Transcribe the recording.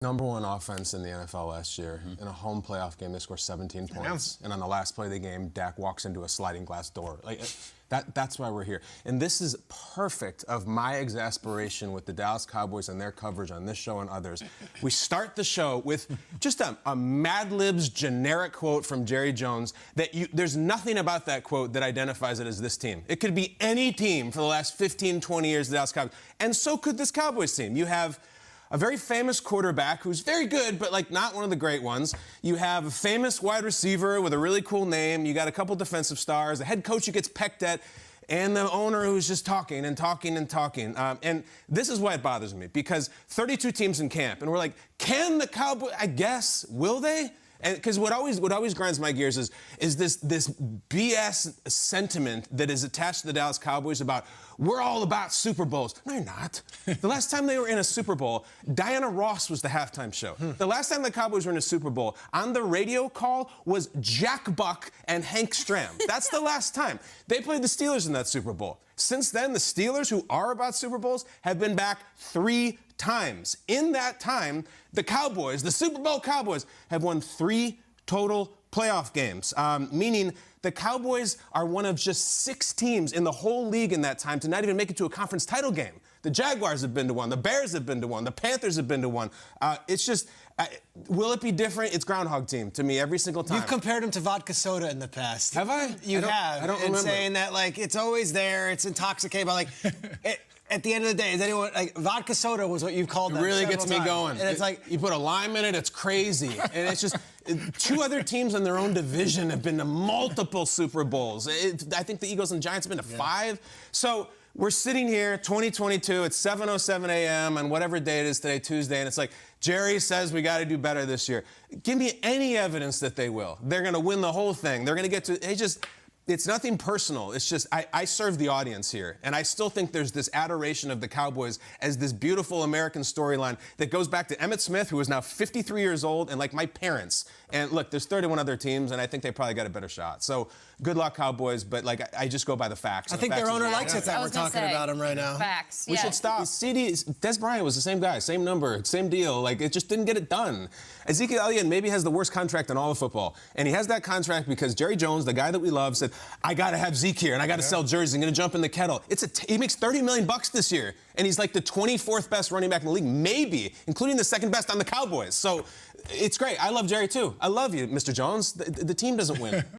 Number 1 offense in the NFL last year. In a home playoff game, they scored 17 points. And on the last play of the game, Dak walks into a sliding glass door. That's why we're here. And this is perfect of my exasperation with the Dallas Cowboys and their coverage on this show and others. We start the show with just a Mad Libs generic quote from Jerry Jones that there's nothing about that quote that identifies it as this team. It could be any team for the last 15, 20 years, the Dallas Cowboys. And so could this Cowboys team. You have a very famous quarterback who's very good, but not one of the great ones. You have a famous wide receiver with a really cool name. You got a couple defensive stars, a head coach who gets pecked at, and the owner who's just talking and talking and talking. And this is why it bothers me, because 32 teams in camp, and we're like, can the Cowboys, I guess, will they? And because what always grinds my gears is this BS sentiment that is attached to the Dallas Cowboys about we're all about Super Bowls. No, you're not. The last time they were in a Super Bowl, Diana Ross was the halftime show. The last time the Cowboys were in a Super Bowl, on the radio call was Jack Buck and Hank Stram. That's the last time. They played the Steelers in that Super Bowl. Since then, the Steelers, who are about Super Bowls, have been back 3 times. In that time, the Cowboys, the Super Bowl Cowboys, have won 3 total playoff games, meaning the Cowboys are one of just 6 teams in the whole league in that time to not even make it to a conference title game. The Jaguars have been to one. The Bears have been to one. The Panthers have been to one. It's just, will it be different? It's Groundhog Team to me every single time. You've compared them to vodka soda in the past. Have I? You have. I don't remember. And saying that, it's always there, it's intoxicating, but, at the end of the day, is anyone, vodka soda was what you've called them. It really gets me times. going. And it's you put a lime in it, it's crazy. And it's just, 2 other teams in their own division have been to multiple Super Bowls. I think the Eagles and Giants have been to 5. So we're sitting here, 2022, it's 7:07 a.m. on whatever day it is today, Tuesday, and it's like, Jerry says we got to do better this year. Give me any evidence that they will. They're going to win the whole thing. They're going to get to, it's nothing personal. It's just, I serve the audience here. And I still think there's this adoration of the Cowboys as this beautiful American storyline that goes back to Emmitt Smith, who is now 53 years old, and my parents. And look, there's 31 other teams, and I think they probably got a better shot. So good luck, Cowboys, but I just go by the facts. I think their owner likes it that we're talking about him right now. Facts, We should stop. Des Bryant was the same guy, same number, same deal. It just didn't get it done. Ezekiel Elliott maybe has the worst contract in all of football. And he has that contract because Jerry Jones, the guy that we love, said, I got to have Zeke here, and I got to sell jerseys. I'm going to jump in the kettle. He makes $30 million this year, and he's the 24th best running back in the league, maybe, including the 2nd best on the Cowboys. So it's great. I love Jerry, too. I love you, Mr. Jones. The team doesn't win.